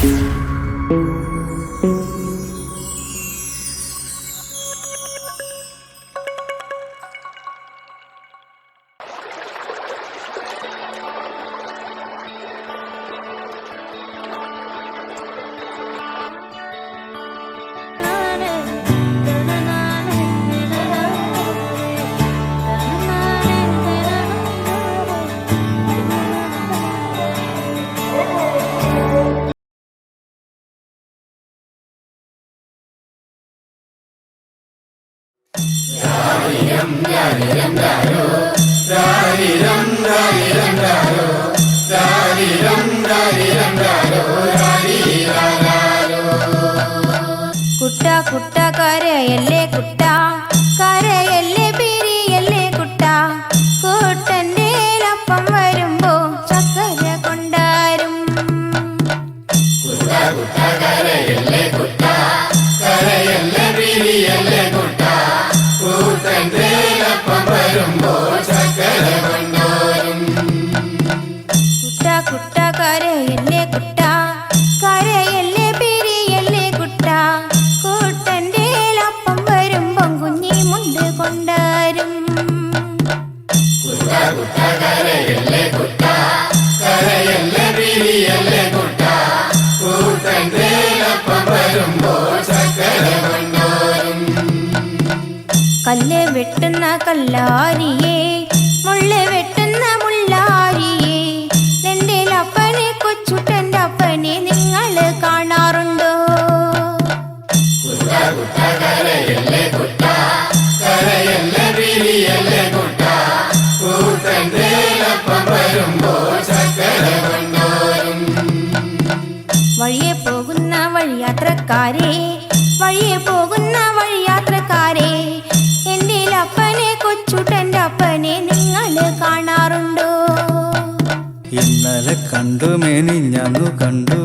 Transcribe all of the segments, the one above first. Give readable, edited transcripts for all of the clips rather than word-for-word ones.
കുട്ട കുട്ട കരയല്ലേ കുട്ട, കരയല്ലേ പിരിയല്ലേ കുട്ട, കൂട്ടൻ്റെ അപ്പം വരുമ്പോ ചക്കര കൊണ്ടാരും. കുട്ട കുട്ട കരയല്ലേ കുട്ട, കരയല്ലേ പിരിയല്ലേ കുട്ട, കൂട്ടൻ്റെ അപ്പം വരുമ്പോ ചക്കര കൊണ്ടാരും. കുട്ട കുട്ട കരയല്ലേ കുട്ട, കരയല്ലേ പിരിയല്ലേ കുട്ട, കൂട്ടൻ്റെ അപ്പം വരുമ്പം കുഞ്ഞി മുണ്ട് കൊണ്ടാരും. കുട്ട കുട്ട കരയല്ലേ കുട്ട, കരയല്ലേ പിരിയല്ലേ കുട്ട, കൂട്ടൻ്റെ അപ്പം വരുമ്പോ ചക്കര കൊണ്ടാരും. കല്ല് വെട്ടുന്ന കല്ലാരിയേ, മുള്ള് വെട്ടുന്ന മുള്ളാരിയേ, എൻ്റെ അപ്പനെ കൊച്ചുട്ടൻ്റെ അപ്പനെ നിങ്ങൾ കാണാറുണ്ടോ? കുട്ട കുട്ട കരയല്ലേ കുട്ട, കരയല്ലേ പിരിയല്ലേ കുട്ട, കൂട്ടൻ്റെ അപ്പം വരുമ്പോ ചക്കര കൊണ്ടാരും. വഴിയെ പോകുന്ന വഴിയാത്രക്കാരെ, വഴിയെ പോകുന്ന വഴിയാത്രക്കാരെ, എൻ്റെ അപ്പനെ കൊച്ചുട്ടൻ്റെ അപ്പനെ നിങ്ങൾ കാണാറുണ്ടോ? ഇന്നലെ കണ്ടു മെനിഞ്ഞാന്നു കണ്ടു,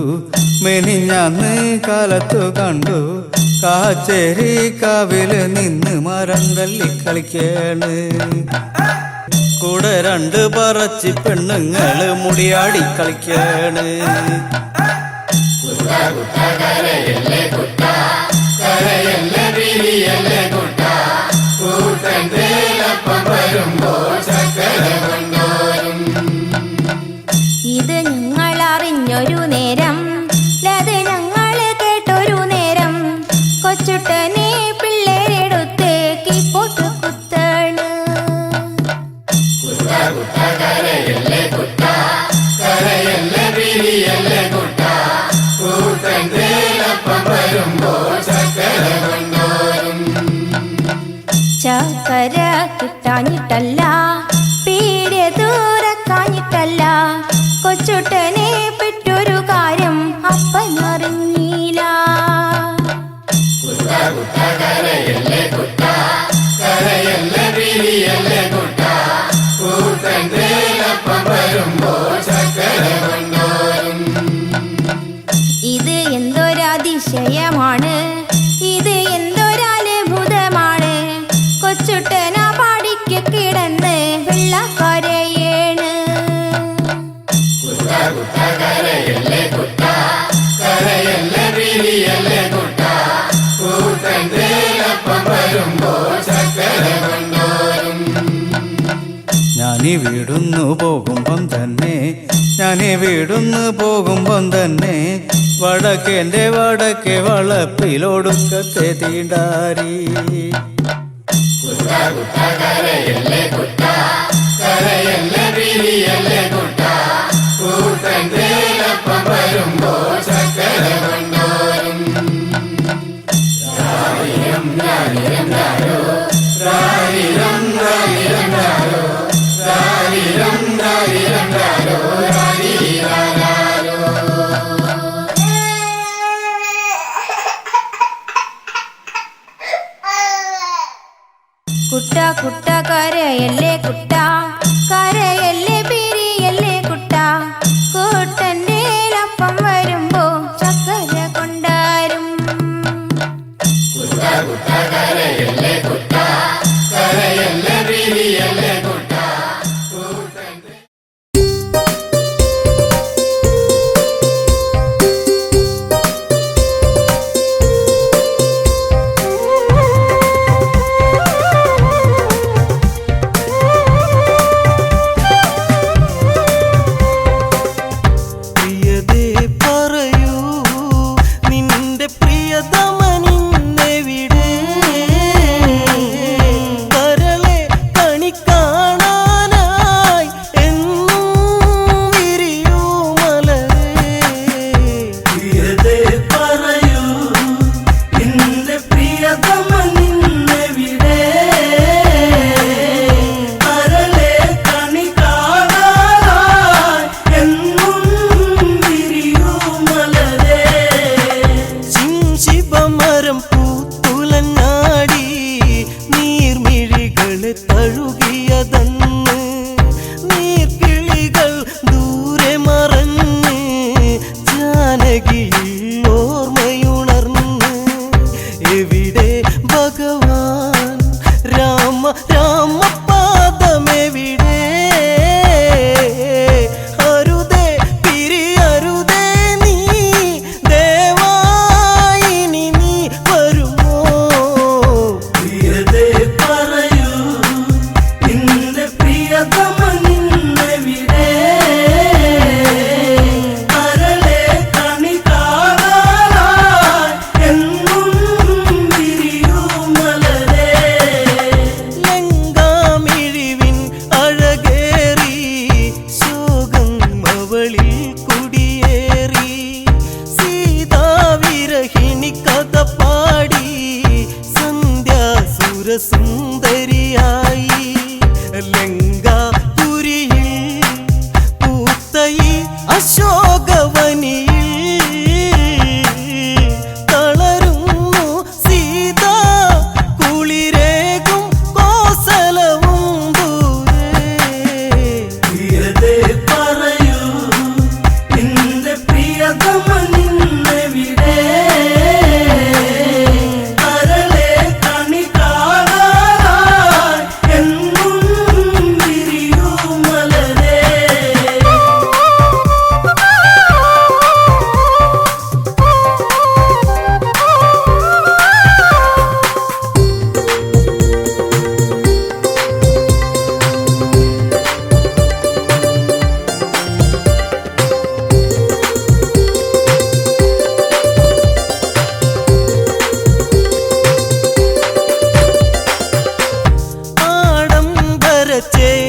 മെനിഞ്ഞാന്ന് കാലത്തു കണ്ടു, കാച്ചേരി കാവില് നിന്ന് മരം തല്ലി കളിക്കാണ്. കൂടെ രണ്ട് പറച്ചി പെണ്ണുങ്ങള് മുടിയാടി കളിക്കാണ്. കുട്ട കുട്ട കരയല്ലേ കുട്ട, കരയല്ലേ പിരിയല്ലേ കുട്ട, കൂട്ടൻ്റെ അപ്പം വരുമ്പോ ചക്കര കൊണ്ടാരും. ഇത് ഞങ്ങൾ അറിഞ്ഞൊരു നേരം, അത് ഞങ്ങൾ കേട്ടൊരു നേരം, കൊച്ചുട്ടനെ പിള്ളേരെടുത്ത് കീപ്പോട്ട് കുത്താണ്. കുട്ട കുട്ട കരയല്ലേ കുട്ട, കരയല്ലേ പിരിയല്ലേ കുട്ട, കൂട്ടൻ്റെ അപ്പം വരുമ്പോ ചക്കര കൊണ്ടാരും. ചക്കര കിട്ടാഞ്ഞിട്ടല്ല, പീടിയ ദൂരക്കാഞ്ഞിട്ടല്ല, കൊച്ചുട്ടനെ പെട്ടൊരു കാര്യം അപ്പനറിഞ്ഞില്ല. കുട്ട കുട്ട കരയല്ലേ കുട്ട, കരയല്ലേ പിരിയല്ലേ കുട്ട, കൂട്ടൻ്റെ അപ്പം വരുമ്പോ ചക്കര കൊണ്ടാരും. ഇത് എന്തൊരതിശയമാണ്, ഇത് എന്തൊരത്ഭുതമാണ്, കൊച്ചുട്ടന പാടിക്ക് കിടന്ന് വെള്ളക്കരയേണ്. കുട്ട കുട്ട കരയല്ലേ കുട്ട, കരയല്ലേ പിരിയല്ലേ കുട്ട, കൂട്ടൻ്റെ അപ്പം വരുമ്പോ ചക്കര കൊണ്ടാരും. ഞാനീ വീടുന്നു പോകുമ്പം തന്നെ, ഞാനീ വീടുന്നു പോകുമ്പം തന്നെ, വടക്കേൻ്റെ വടക്കേ വളപ്പിലൊടുക്കത്തെ തീണ്ടാരി. കുട്ട കുട്ട കരയല്ലേ കുട്ട, കരയല്ലേ പിരിയല്ലേ കുട്ട, കൂട്ടൻ്റെ അപ്പം വരുമ്പോ ചക്കര കൊണ്ടാരും. രാരിരം രാരിരം രാരോ, രാരിരം രാരിരം രാരോ, രാരിരം രാരിരം രാരോ, രാരിരാരോ. കുട്ട കുട്ട കരയല്ലേ കുട്ട, കരയല്ലേ പിരിയല്ലേ കുട്ട, കൂട്ടൻ്റെ അപ്പം വരുമ്പോ ചക്കര കൊണ്ടാരും. കുട്ട കുട്ട കരയല്ലേ കുട്ട, കരയല്ലേ പിരിയല്ലേ കുട്ട, കൂട്ടൻ്റെ ജാനകിയിൽ ഓർമ്മയുണർന്ന് എവിടെ ഭഗവാൻ രാമ രാമപാദമെവിടെ അരുതേ പിരിയരുതേ നീ ദേവായിനി നീ വരുമോ പ്രിയതേ പറയൂ നിന്റെ പ്രിയതമ നിന്നെവിടെ കരളെ കണി കാണാനായി എന്നും വിരിയൂ മലരേ ലങ്കാമിഴിവിൻ അഴകേറി ശോകം അവളിൽ കുടിയേറി സീതാവിരഹിണി കഥ പാടി സന്ധ്യാസുരസുന്ദരിയായി ലങ്കാപുരിയിൽ പൂത്തയി അശോകവനിയിൽ തളരുന്നു സീത കുളിരേകും കോസലവും ദൂരെ പ്രിയതേ പറയൂ നിന്റെ പ്രിയതമ നിന്നെവിടെ കരളെ കണി കാണാനായി എന്നും വിരിയൂ മലരേ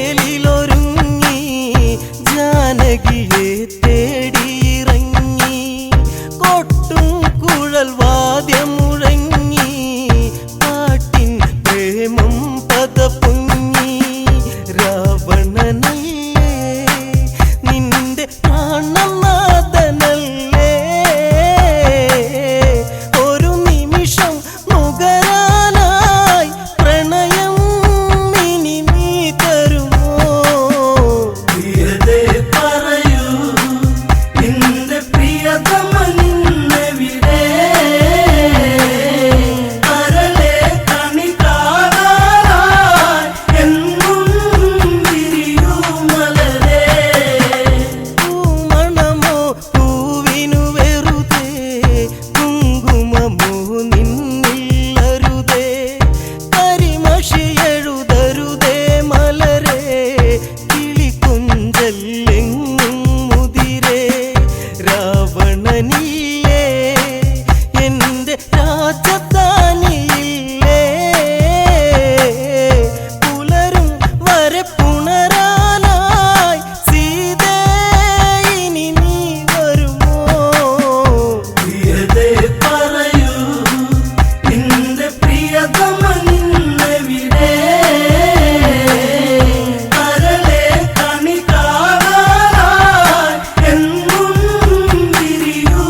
ആഡംബരച്ചേലിലൊരുങ്ങി ജാനകിയെ തേടിയിറങ്ങി കൊട്ടും കുഴൽ വാദ്യം മുഴങ്ങി പാട്ടിൻ പ്രേമം പദപൊങ്ങി രാവണനല്ലേ നിന്റെ പ്രാണനാഥനല്ലേ ഒരു നിമിഷം നുകരാനായി പ്രണയം ഇനി നീ തരുമോ പ്രിയതേ പറയൂ നിന്റെ പ്രിയതമ നിന്നെവിടെ കരളെ കണി കാണാനായി എന്നും വിരിയൂ മലരേ പൂമണമോ പൂവിനു വെറുതെ കുങ്കുമമോ നിന്നില്ലരുതേ കരിമഷി എഴുതരുതേ മലരേ കിളികൊഞ്ചല്ലെങ്ങും മുതിരേ രാവണനില്ലേ എന്റെ രാജധാനിയില്ലേ പുലരും വരെ പുണരാനായി സീതേ ഇനി നീ വരുമോ പ്രിയതേ പറയൂ നിന്റെ പ്രിയതമ നിന്നെവിടെ കരളെ കണി കാണാനായി എന്നും വിരിയൂ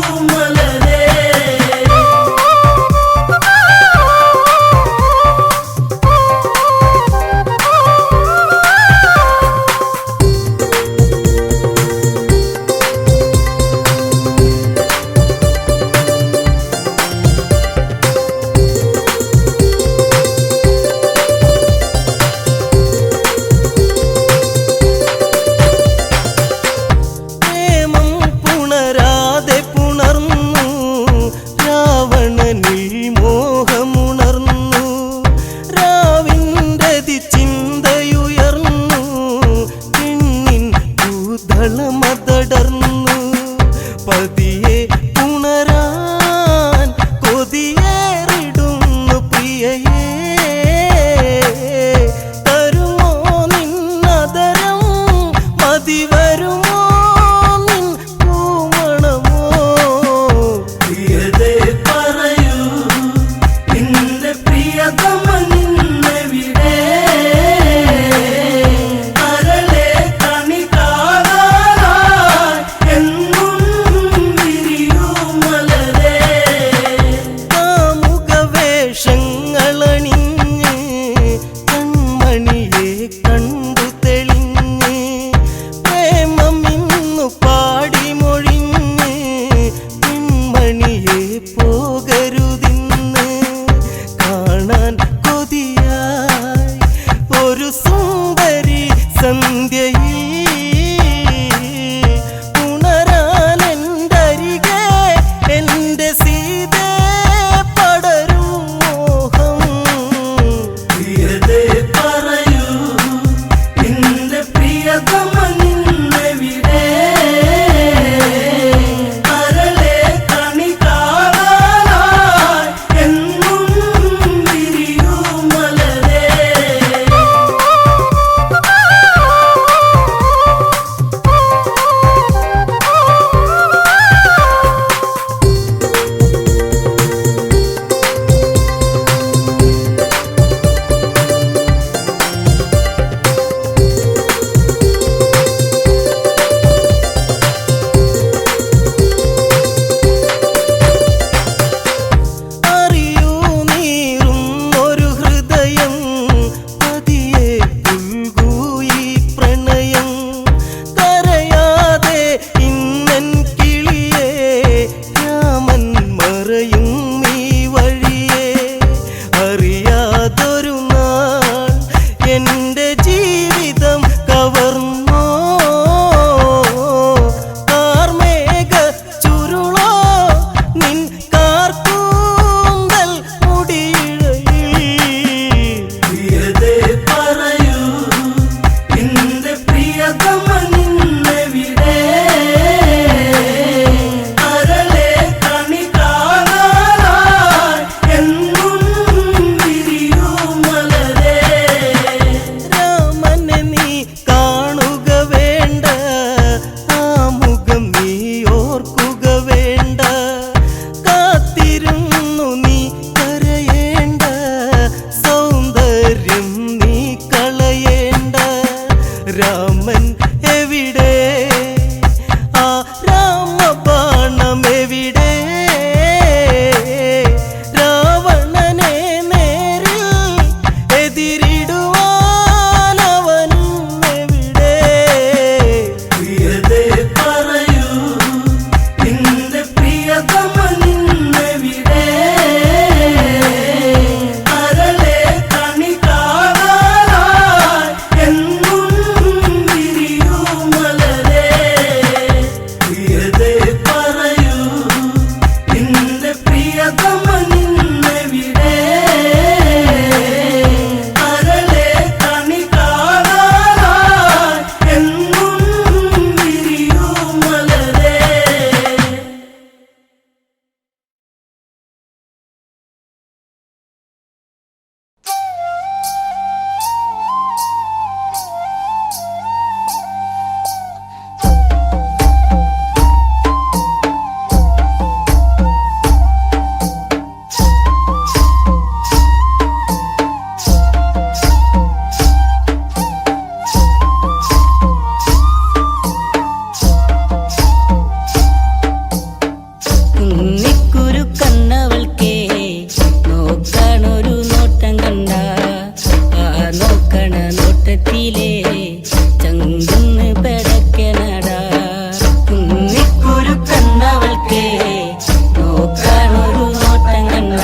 നോക്കാനൊരു നോട്ടം കണ്ട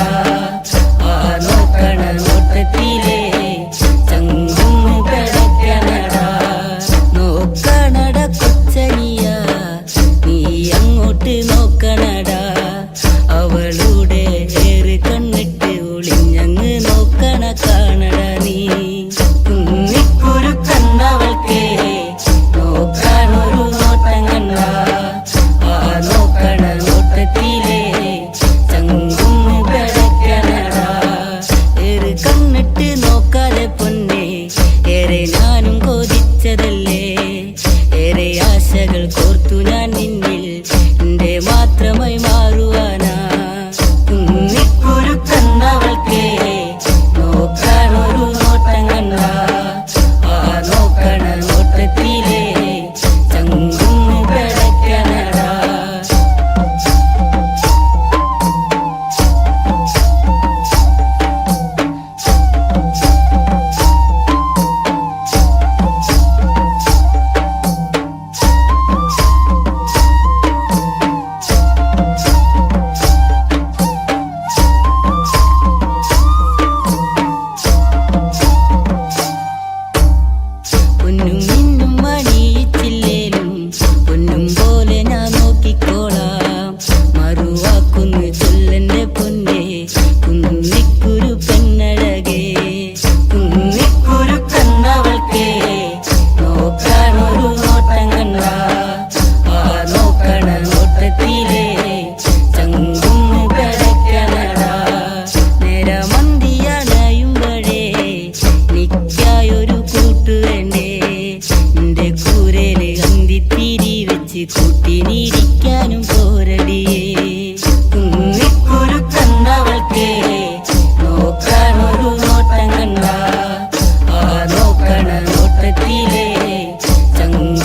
ആ നോക്കണ നോട്ടത്തിലെ ചങ്കുന്ന് കിടക്കണടാ നോക്കണട കൊച്ചനിയ നീ അങ്ങോട്ട് നോക്കണടാ അവളുടെ ഏറ് കണ്ണിട്ട് ഒളിഞ്ഞങ്ങ് നോക്കണ കാണട നീ കുന്നിക്കുരു കണ്ടവൾക്കേ നോക്കാനൊരു നോട്ടം കണ്ട ആ നോക്കണ നോട്ടത്തിലെ ചങ്കുന്ന് കിടക്കണടാ ഏറ് കണ്ണിട്ട് നോക്കാതെ പൊന്നെ ഏറെ ഞാനും കൊതിച്ചതല്ലേ ഏറെ ആശകൾ കോർത്തു ഞാൻ നിന്നിൽ എന്റെ മാത്രമായി മാറുവാനാ കുന്നിക്കുരു കണ്ടവൾക്കേ നോക്കാനൊരു നോട്ടം കണ്ട ആ നോക്കണ നോട്ടത്തിലെ ചങ്കുന്ന് കിടക്കണടാ പൊന്നും മിന്നും മണിയിച്ചില്ലേലും പൊന്നും പോലെ ഞാൻ നോക്കിക്കോളാം മറുവാക്കുന്നു ചൊല്ലന്റെ പൊന്നെ കുന്നിക്കുരു പെണ്ണഴകേ കുന്നിക്കുരു കണ്ടവൾക്കേ നോക്കാനൊരു നോട്ടം കണ്ട ആ നോക്കണ നോട്ടത്തിലെ ചങ്കുന്ന് കിടക്കണടാ നേരമന്തിയണയുമ്പഴേ നിക്കായൊരു കൂട്ടു വേണ്ടേ എന്റെ കൂരയില് അന്തിത്തിരി വെച്ച് കൂട്ടിനിരിക്കാനും പോരടിയേ കുന്നിക്കുരു കണ്ടവൾക്കേ നോക്കാനൊരു നോട്ടം കണ്ട ആ നോക്കണ നോട്ടത്തിലെ ചങ്കുന്ന്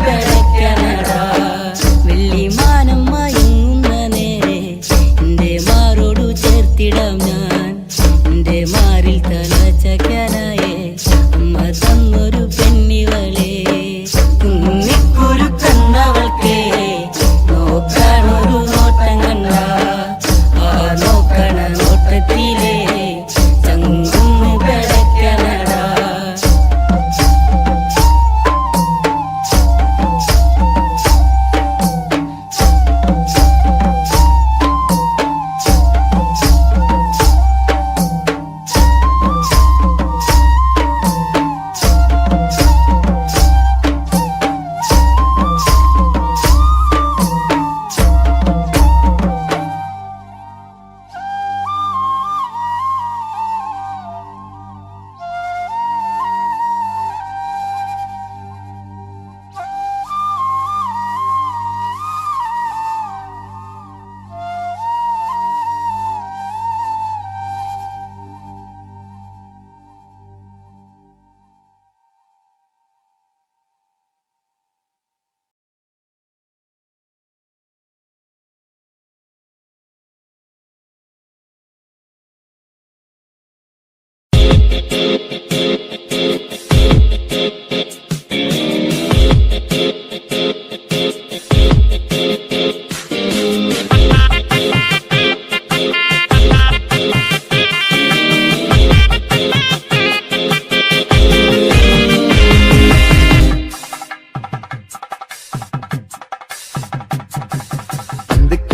കിടക്കണടാ വെള്ളിമാനം മയങ്ങുന്ന നേരെ എന്റെ മാറോടു ചേർത്തിടാം ഞാൻ എന്റെ മാറിൽ തല ചക്കാനായേ അമ്മ തന്നൊരു പെണ്ണിവളെ കുന്നിക്കുരു കണ്ടവൾക്കേ നോക്കാനൊരു നോട്ടം കണ്ട ആ നോക്കണ നോട്ടത്തിലെ ചങ്കുന്ന് കിടക്കണടാ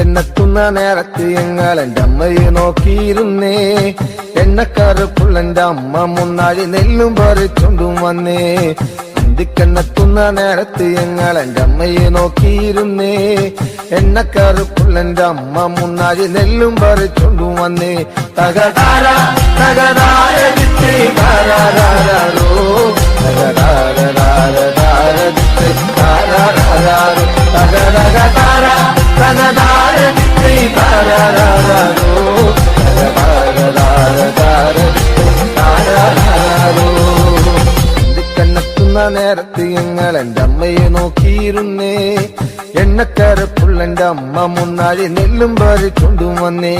എന്നെത്തുന്ന നേരത്ത് ഞങ്ങൾ എൻ്റെ അമ്മയെ നോക്കിയിരുന്നേ എണ്ണക്കറുപ്പുള്ളെന്റെ അമ്മ മുന്നാഴി നെല്ലും പറിച്ചോണ്ടും വന്നേ അന്തിക്കെന്നെത്തുന്ന നേരത്ത് ഞങ്ങൾ എൻ്റെ അമ്മയെ നോക്കിയിരുന്നേ എണ്ണക്കറുപ്പുള്ളെന്റെ അമ്മ മുന്നാഴി നെല്ലും പറിച്ചോണ്ടും വന്നേ തകതാര തകതാര വിത്ത് താരാരോ തകതാര വിത്ത് താരാരോ തകതകതാര തകതാര വിത്ത് താരാരോ കണ്ണെത്തുന്ന നേരത്ത് ഞങ്ങൾ എൻ്റെ അമ്മയെ നോക്കിയിരുന്നേ എണ്ണക്കരപ്പുള്ളെന്റെ അമ്മ മുന്നാഴി നെല്ലും പറിച്ചോണ്ടും വന്നേ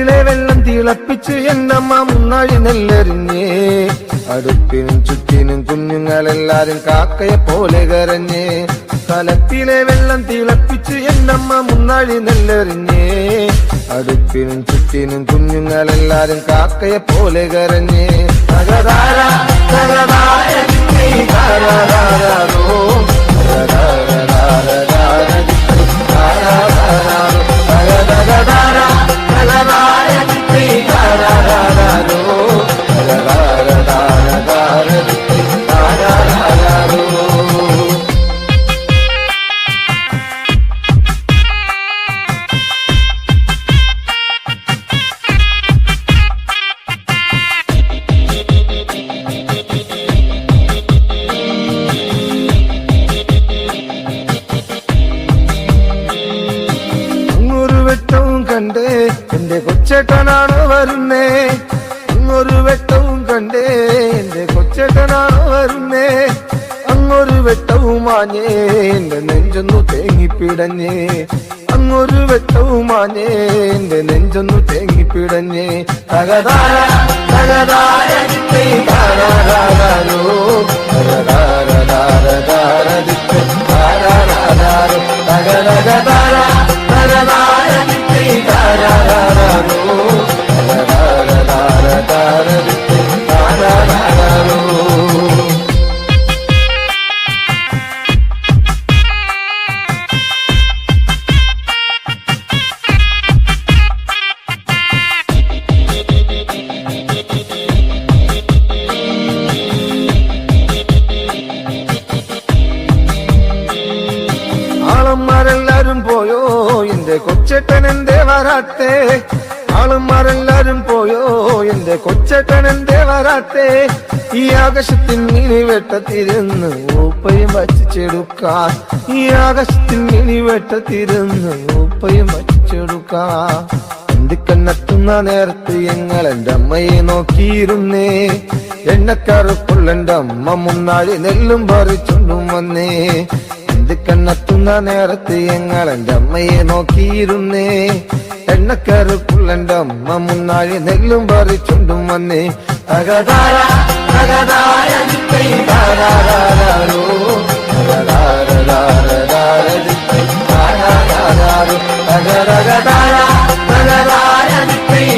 കലത്തിലെ വെള്ളം തിളപ്പിച്ച് എന്നമ്മ മുന്നാഴി നെല്ലെറിഞ്ഞേ അടുപ്പിനും ചുറ്റിനും കുഞ്ഞുങ്ങളെല്ലാരും കാക്കയെ പോലെ കരഞ്ഞേ കലത്തിലെ വെള്ളം തിളപ്പിച്ച് എന്നമ്മ മുന്നാഴി നെല്ലെറിഞ്ഞേ അടുപ്പിനും ചുറ്റിനും കുഞ്ഞുങ്ങളെല്ലാരും കാക്കയെ പോലെ കരഞ്ഞേ തകതാര തകതാര താരാരാരോ കണ്ടേ എന്റെ കൊച്ചേട്ടനാണോ വരുന്നേ അങ്ങൊരു വെട്ടവും കണ്ടേ എന്റെ കൊച്ചേട്ടനാണോ വരുന്നേ അങ്ങൊരു വെട്ടവും മാഞ്ഞേ എന്റെ നെഞ്ചൊന്നു തേങ്ങിപ്പിടഞ്ഞേ അങ്ങൊരു വെട്ടവും മാഞ്ഞേ എന്റെ നെഞ്ചൊന്നു തേങ്ങിപ്പിടഞ്ഞേ തകതാര തകതാര താരാരാരോ തകതകതാര ആളന്മാരെല്ലാരും പോയോ എന്റെ കൊച്ചേട്ടൻ എന്തേ വരാത്തേ ആളന്മാരെല്ലാരും പോയോ എന്റെ കൊച്ചേട്ടൻ എന്തേ വരാത്തേ ഈ ആകാശത്തിൽ മിനി വെട്ടത്തിരുന്ന് ഊപ്പയും വച്ചിച്ചെടുക്കാൻ ഈ ആകാശത്തിൽ മിനി വെട്ടത്തിരുന്ന് ഊപ്പയും വച്ചിച്ചെടുക്കാൻ എന്തിക്കന്നെത്തുന്ന നേരത്ത് ഞങ്ങൾ എന്റെ അമ്മയെ നോക്കിയിരുന്നേ എണ്ണക്കറുപ്പുള്ള എന്റെ അമ്മ മുന്നാഴി നെല്ലും പറിച്ചൊണ്ടും വന്നേ കണ്ണെത്തുന്ന നേരത്ത് ഞങ്ങൾ എന്റെ അമ്മയെ നോക്കിയിരുന്നേ എണ്ണക്കറുപ്പുള്ള എന്റെ അമ്മ മുന്നാഴി നെല്ലും പറിച്ചുണ്ടും വന്നേ തകതാര തകതാര താരാരാരോ തകതകതാര തകതാര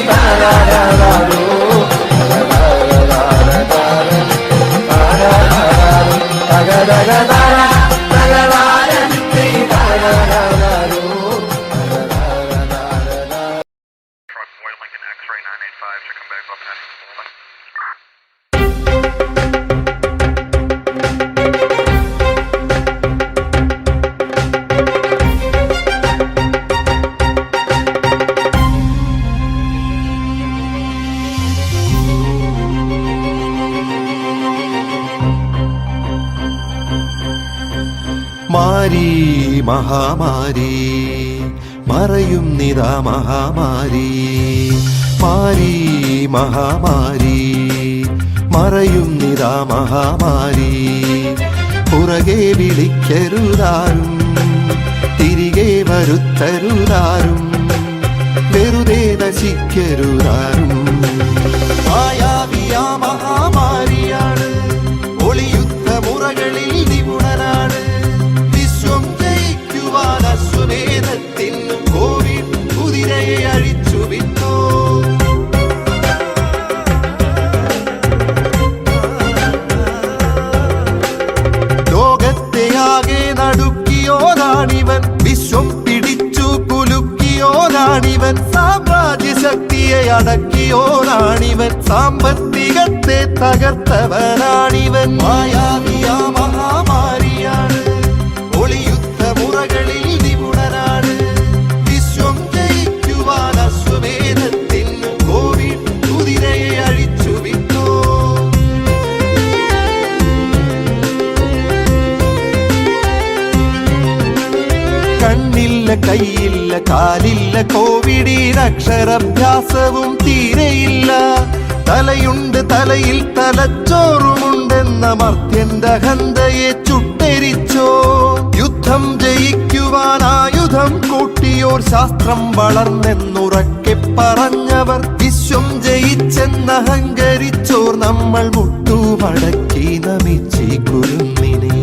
താരാരാരോ തകതകതാര മാരി മഹാമാരി മറയും നിതാ മഹാമാരി മാരി മഹാമാരി മറയും നിതാ മഹാമാരി പുറകെ വിളിക്കരുതാരും തിരികെ വരുത്തരുതാരും വെറുതെ നശിക്കരുതാരും മായാവിയാ മഹാമാരിയാണ് ഒളിയുദ്ധ മുറകളിൽ നിപുണനാണ് വിശ്വം ജയിക്കുവാൻ അശ്വമേധത്തിൽ കോവിഡ് കുതിരയെ അഴിച്ചു വിട്ടോ ലോകത്തെയാകെ നടുക്കിയോനാണിവൻ വിശ്വം പിടിച്ചു കുലുക്കിയോനാണിവൻ സാമ്രാജ്യശക്തിയെ അടക്കിയോനാണിവൻ സാമ്പത്തികത്തെ തകർത്തവനാണിവൻ മായാവിയാ മഹാമാരിയാണ് ഒളിയുദ്ധ മുറകളിൽ നിപുണനാണ് വിശ്വം ജയിക്കുവാൻ അശ്വമേധത്തിൽ കോവിഡ് കുതിരയെ അഴിച്ചു വിട്ടോ കണ്ണില്ല കൈയില്ല കാലില്ല കോവിഡിന് അക്ഷരാഭ്യാസവും തീരെയില്ല തലയുണ്ട് തലയിൽ തലച്ചോറുമുണ്ടെന്ന മർത്യന്റെ അഹന്തയെ ചുട്ടെരിച്ചോ യുദ്ധം ജയിക്കുവാൻ ആയുധം കൂട്ടിയോർ ശാസ്ത്രം വളർന്നെന്നുറക്കെ പറഞ്ഞ നമ്മൾ മുട്ടുമടക്കി നമിച്ചി കുരുന്നിനെ.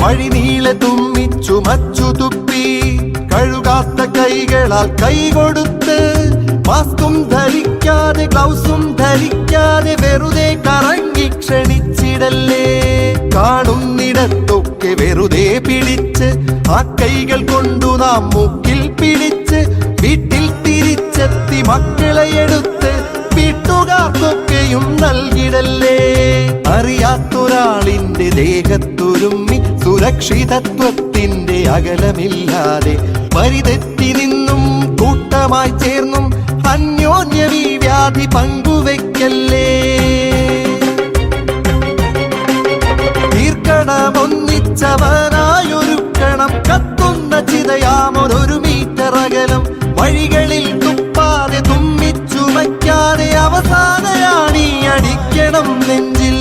വഴിനീളെ തുമ്മിച്ചു മച്ചു തുപ്പി കഴുകാത്ത കൈകളാൽ കൈകൊടുത്ത് മാസ്കും ധരിക്കാതെ ഗ്ലൗസും ധരിക്കാതെ വെറുതെ കറങ്ങി ക്ഷണിച്ചിടല്ലേ. കാണുന്നിടത്തൊക്കെ വെറുതെ പിടിച്ച് ആ കൈകൾ കൊണ്ടു നാം മൂക്കിൽ പിടിച്ച് വീട്ടിൽ തിരിച്ചെത്തി മക്കളെ എടുത്ത് വീട്ടുകാർക്കൊക്കെയും നൽകിടല്ലേ. അറിയാത്തൊരാളിന്റെ ദേഹത്തൊരുമ്മി സുരക്ഷിതത്വത്തിന്റെ അകലമില്ലാതെ വരിതെറ്റി നിന്നും കൂട്ടമായി ചേർന്നും അന്യോന്യം ഈ വ്യാധി പങ്കുവെക്കല്ലേ. തീർക്കണമൊന്നിച്ചവനായൊരുക്കണം കത്തുന്ന ചിതയാമൊരു മീറ്റർ അകലം. വഴികളിൽ തുപ്പാതെ തുമ്മിച്ചുമയ്ക്കാതെ അവസാനയാണീ അടിക്കണം നെഞ്ചിൽ.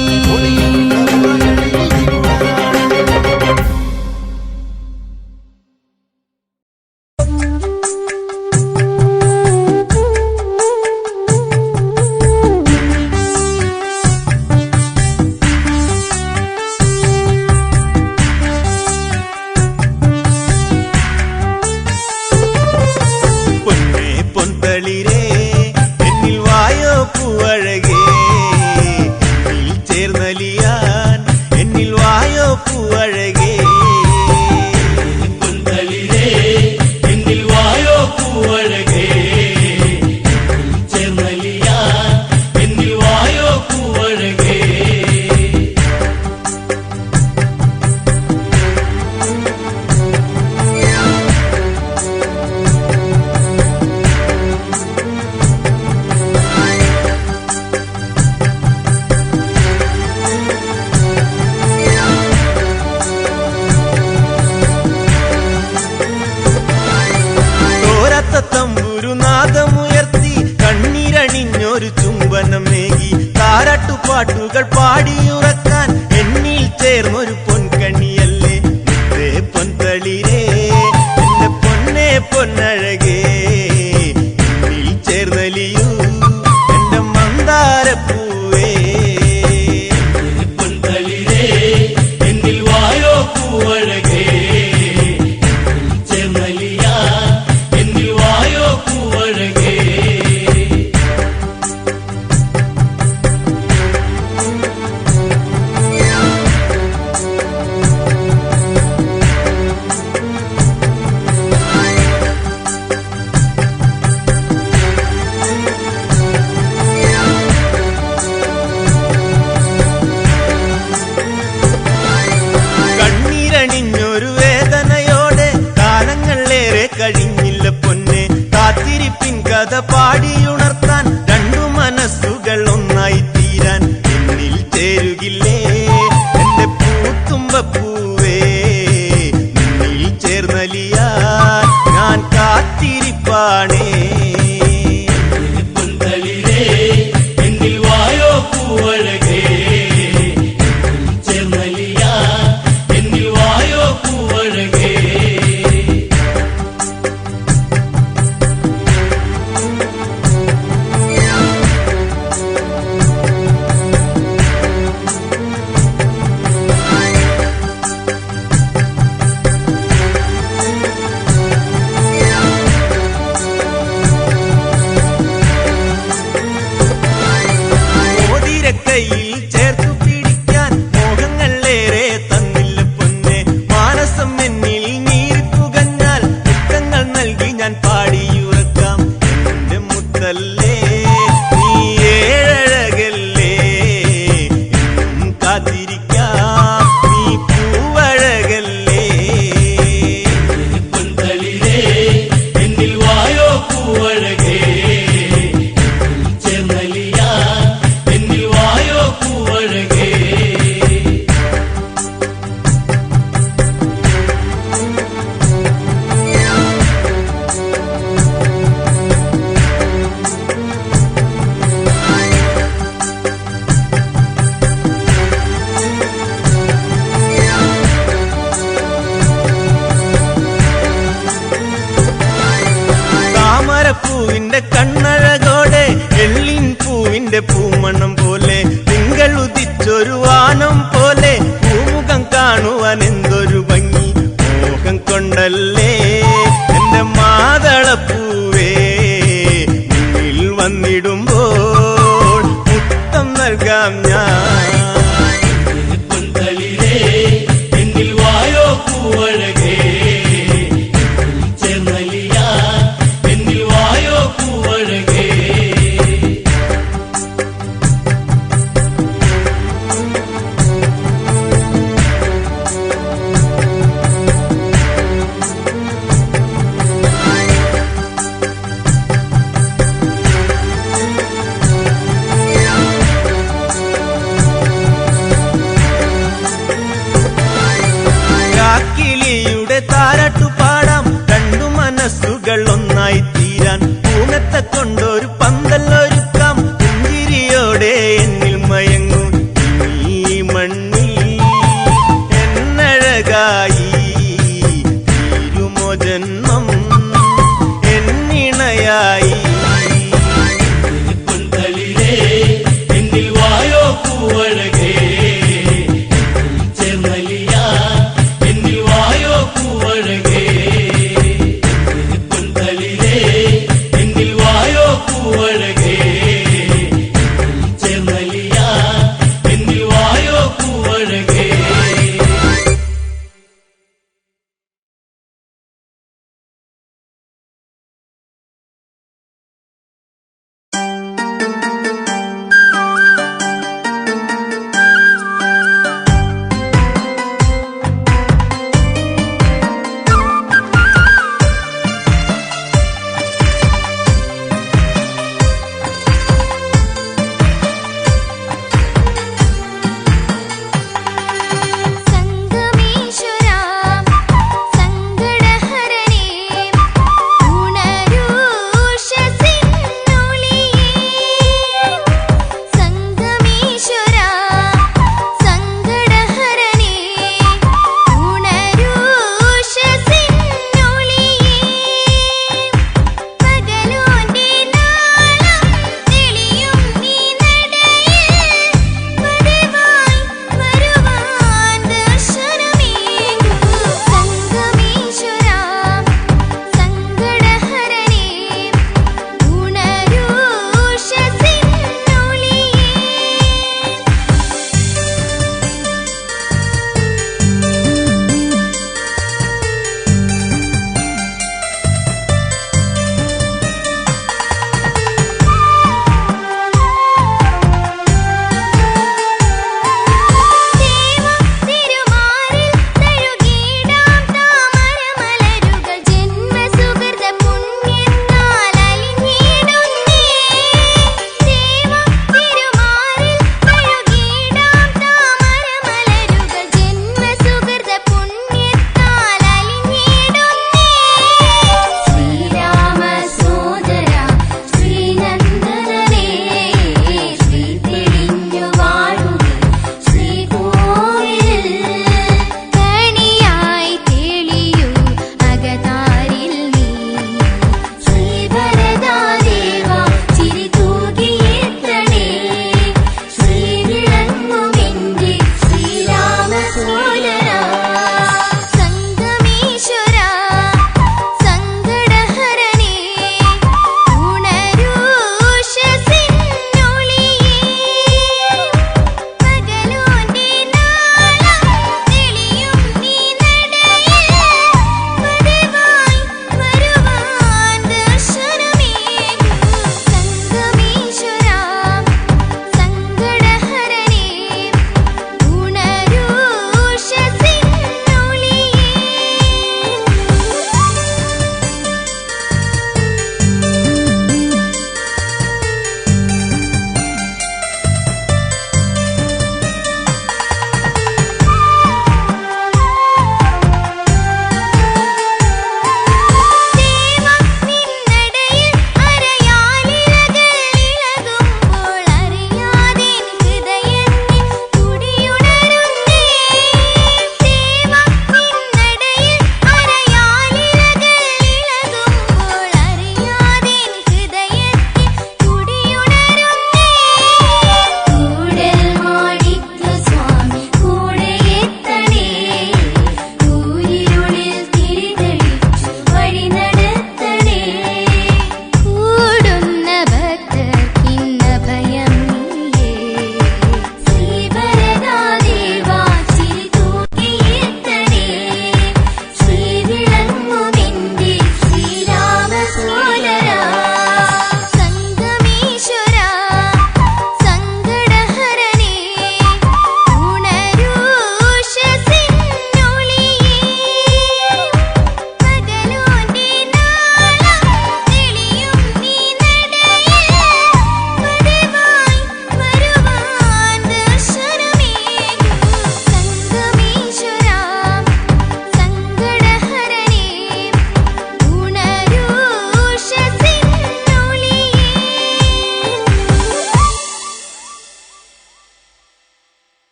വാഴപ്പൂവിന്റെ കണ്ണഴകോടെ എള്ളിൻ പൂവിന്റെ പൂമണം പോലെ തിങ്കൾ ഉദിച്ചൊരു വാനം പോലെ പൂമുഖം കാണുവാൻ എന്തൊരു ഭംഗി മോഹം കൊണ്ടല്ലേ എന്റെ മാതളപ്പൂവേ മുന്നിൽ വന്നിടുമ്പോൾ മുത്തം നൽകാം ഞാൻ പൊന്തളിരേ എന്നിൽ വായോ പൂവഴകേ ചേർന്നലിയ എന്നിൽ വായോ പൂവഴകേ കിളിയുടെ താരാട്ടു പാടാം രണ്ടു മനസ്സുകൾ ഒന്നായി തീരാൻ പൂങ്ങത്തെ കൊണ്ടൊരു പന്തല്ലൊരുക്കാം പുഞ്ചിരിയോടെ എന്നിൽ മയങ്ങും ഈ മണ്ണിൽ എന്നഴകായി തീരുമോ ജന്മം എന്നിണയായി പൊന്തളിരേ എന്നിൽ വായോ പൂവഴകേ ചേർന്നലിയ എന്നിൽ വായോ പൂവഴകേ പൊന്തളിരേ എന്നിൽ വായോ പൂവഴകേ ചേർന്നലിയ എന്നിൽ വായോ പൂവഴകേ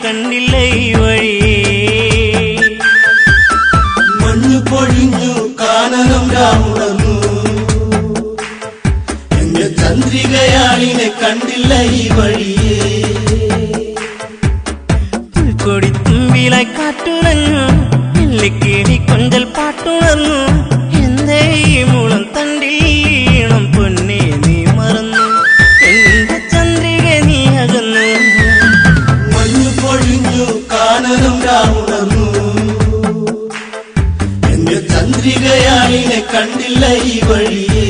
കണ്ടില്ല ഈ വഴിയേ. മഞ്ഞു പൊഴിഞ്ഞു കാനനം രാമുണർന്നു, എന്റെ ചന്ദ്രികയാളിനെ കണ്ടില്ല ഈ വഴിയേ. പുൽക്കൊടി തുമ്പിലായി കാറ്റുലഞ്ഞു, എല്ലിക്കിളി കൊഞ്ചൽ പാട്ടുണർന്നു, എന്തേ ഈ മുളം തണ്ടിൽ ഈണം പൊന്നെ നീ മറന്നു, എന്റെ ചന്ദ്രിക നീ അകന്നു. മഞ്ഞു പൊഴിഞ്ഞു കാനനം രാമുണർന്നു, എന്റെ ചന്ദ്രികയാളിനെ കണ്ടില്ല ഈ വഴിയേ.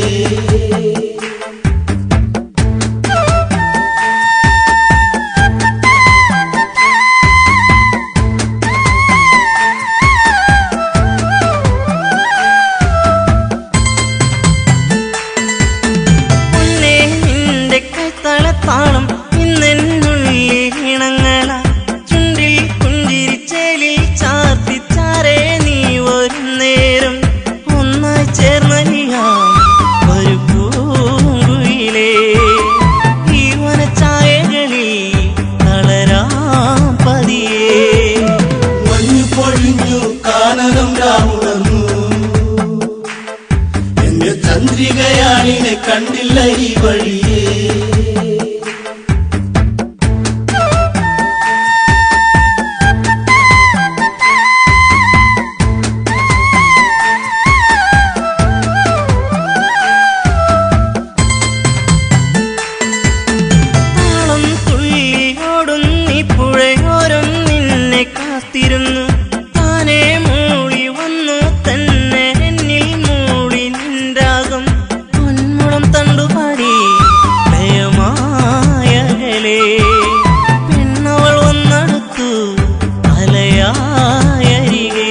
താളം ഇന്നെന്നുള്ളിൽ ഇണങ്ങള, ചുണ്ടിൽ പുഞ്ചിരിച്ചേലിൽ ചാർത്തിച്ചാരേ നീ ഒരു നേരം ഒന്നായി ചേർന്നലിയാം ഒരു പൂങ്കുയിലേ. ഈ വനച്ചായകളിൽ തളരാം പതിയേ. മഞ്ഞു പൊഴിഞ്ഞു കാനനം രാമുണർന്നു, എന്റെ ചന്ദ്രികയാളിനെ കണ്ടില്ല ഈ വഴിയേ. താനേ മൂളി വന്നു തന്നെ എന്നിൽ മൂളി നിൻരാഗം, പൊന്മുളം തണ്ടുപാടി ലയമായകലേ. പെണ്ണവൾ വന്നടുത്തു അലയായരികേ.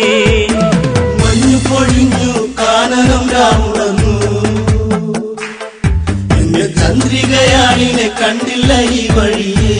മഞ്ഞു പൊഴിഞ്ഞു കാനനം രാമുണർന്നു, എന്റെ ചന്ദ്രികയാളിനെ കണ്ടില്ല ഈ വഴിയേ.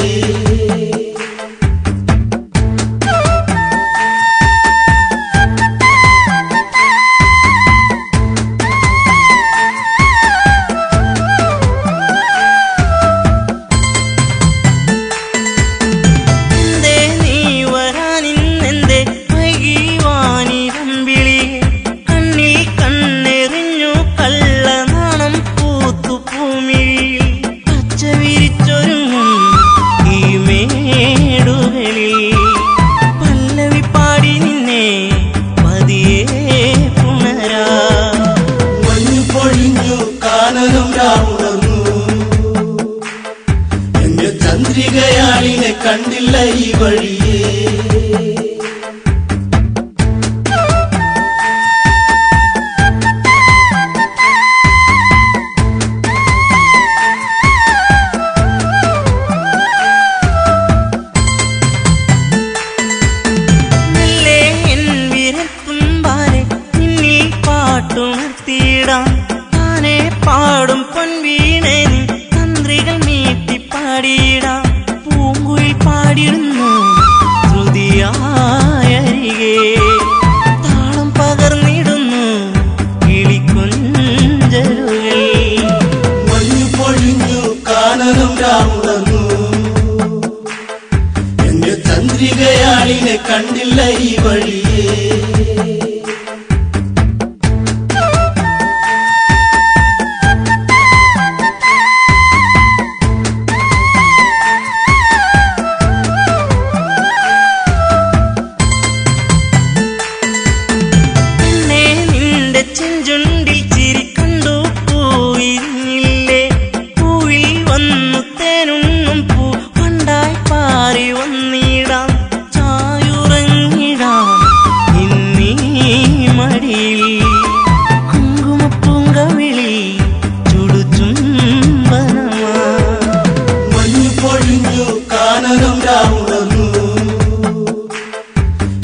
ചന്ദ്രികയാളിനെ കണ്ടില്ല ഈ വഴിയേ. മെല്ലെ എൻ വിരൽത്തുമ്പാലെ നിന്നിൽ പാട്ടുണർത്തിയിടാം, താനെ പാടും പൊൻവീണേ നീ തന്ത്രികൾ മീട്ടി പാടിയിടാം. പൂങ്കുയിൽ പാടിടുന്നു ശ്രുതിയായരികേ, താളം പകർന്നിടുന്നു കിളിക്കൊഞ്ചലുകൾ. മഞ്ഞു പൊഴിഞ്ഞു കാനനം രാമുണർന്നു, എന്റെ ചന്ദ്രികയാളിനെ കണ്ടില്ല ഈ വഴിയേ. ചെഞ്ചുണ്ടിൽ ചിരി കണ്ടു പൂവിരിഞ്ഞില്ലേ, പൂവിൽ വന്നു തേനുണ്ണും പൂ പണ്ടായി പാറി വന്നിടാം, ചായുറങ്ങിടാം ഇന്നീ മടിയിൽ. കുങ്കുമപ്പൂങ്കവിളി ചുടുചുംബനമാ. മഞ്ഞു പൊഴിഞ്ഞു കാനനം രാമുണർന്നു,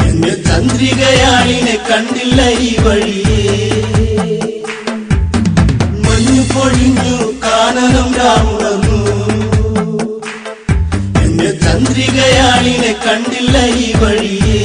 എന്റെ ചന്ദ്രികയാളിനെ കണ്ടില്ല ഈ വഴിയേ. മഞ്ഞു പൊഴിഞ്ഞു കാനനം രാമുണർന്നു, എന്റെ ചന്ദ്രികയാളിനെ കണ്ടില്ല ഈ വഴിയേ.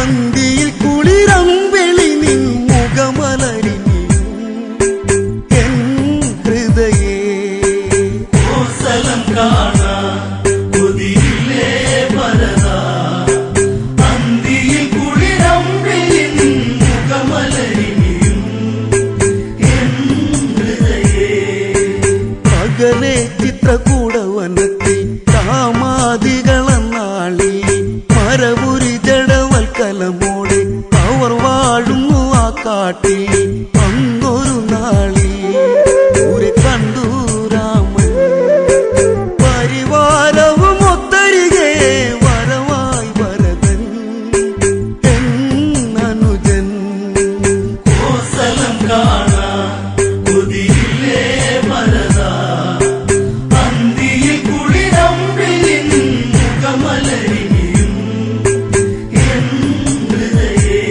അന്തിയിൽ കുളിരമ്പിളി നിൻ മുഖമലരിനിയും എൻ ഹൃദയേ കോസലം കാണാൻ കൊതിയില്ലേ വരദാ അന്തിയിൽ കുളിരമ്പിളി നിൻ മുഖമലരിനിയും എൻ ഹൃദയേ പകലെ ചിത്രകൂടവനത്തി കാമാദികളെന്നാളി മരപുരി ജഡവൽക്കലമോടെ അവർ വാഴുന്നു ആ കാട്ടിൽ അന്നൊരു നാളി ഒരു കണ്ടു രാമൻ പരിവാരവും ഒത്തരികെ വരവായി ഭരതൻ എന്നനുജൻ കോസലം കാണാൻ കൊതിയില്ലേ വരദാ അന്തിയിൽ കുളിരമ്പിളി നിൻ മുഖമലരിനിയും എൻ ഹൃദയേ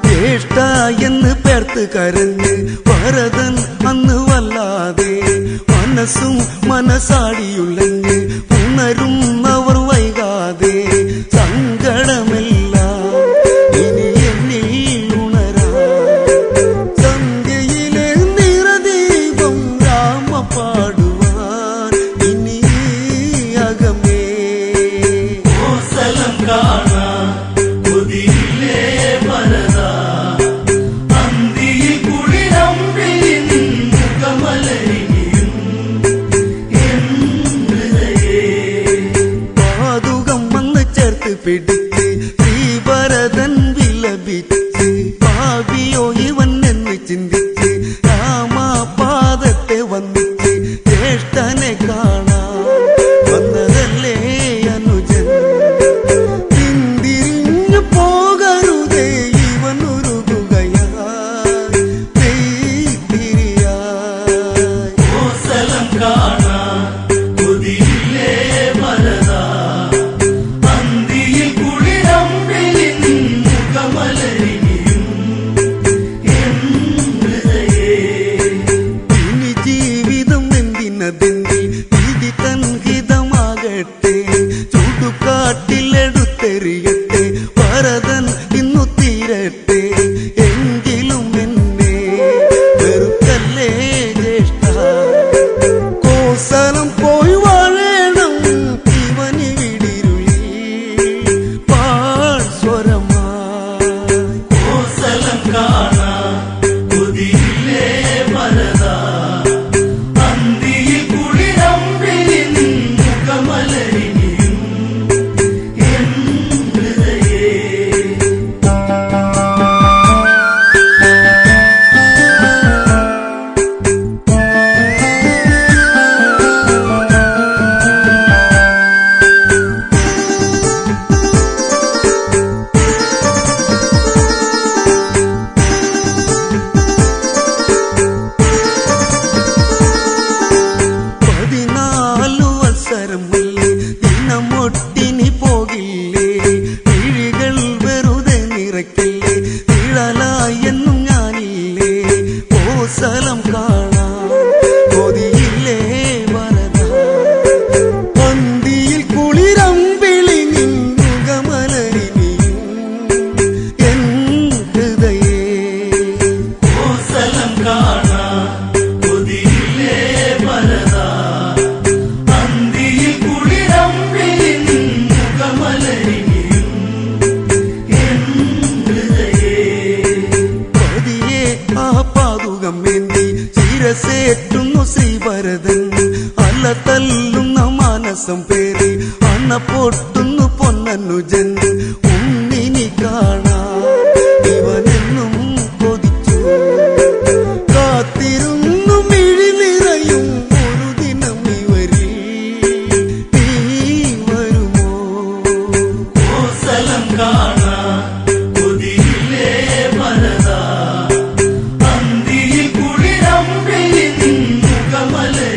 ജ്യേഷ്ഠ എന്ന് പേർത്ത് കരഞ്ഞ് ഭരതൻ അന്ന് വല്ലാതെ മനസ്സും മനസാടിയുള്ളഞ്ഞ് ഉണരുന്നവർ വൈകാതെ സങ്കടമെല്ലാം ഇനി എന്നിൽ ഉണരാ സന്ധ്യയിലെ നിറദീപം രാമ പാടുവാൻ ഇനി അകമേ കോസലം കാണാൻ കൊതിയില്ലേ വരദാ അന്തിയിൽ കുളിരമ്പിളി നിൻ മുഖമലരിനിയും എൻ ഹൃദയേ പാതുകം വന്ന് ചേർത്ത് പിടിച്ച് ശ്രീഭരതൻ വിലപിച്ച് ഭാവിയോ ഇവൻ എന്ന് ചിന്തിച്ച് രാമപാദത്തെ വന്നിച്ച് ജ്യേഷ്ഠനെ കാണാൻ വന്നതല്ലേ അനുജൻ പിന്തിരിഞ്ഞു പോകരുതേ ഇവൻ ഉരുകുകയായി തിരിയായി കോസലം കാണാൻ കൊതിയില്ലേ വരദാ അന്തിയിൽ കുളിരമ്പിളി നിൻ മുഖമലരിനിയും എൻ ഹൃദയേ ഇനി ജീവിതം എന്തിനതെന്തി വിധി തൻഹിതമാകട്ടെ ചുടുകാട്ടിലെടുത്തെറിയട്ടെ ഭരതൻ ഇന്നു തീരട്ടെ എങ്കിലും എന്നെ വെറുക്കല്ലേ ജ്യേഷ്ഠ കോസലം പോയി വാഴണം ഇവനി വിടിരുളി പാഴ്സ്വരമായി കോസലം കാണാൻ കൊതിയില്ലേ വരദാ അന്തിയിൽ കുളിരമ്പിളി നിൻ മുഖമലരിനിയും എൻ ഹൃദയേ ശിരസേറ്റുന്നു ശ്രീഭരതൻ അല്ല തല്ലുന്ന മാനസം പേരി അണ്ണ പൊട്ടുന്നു പൊന്നനുജൻ ഉണ്ണിനി കാണാ ഇവനെന്നും കൊതിച്ചു കാത്തിരുന്നു മിഴി നിറയും ഒരു ദിനം ഇവരിൽ നീ വരുമോ കോസലം കാണാ കൊതിയില്ലേ വരദാ അന്തിയിൽ കുളിരമ്പിളി നിൻ മുഖമലേ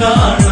കാണാ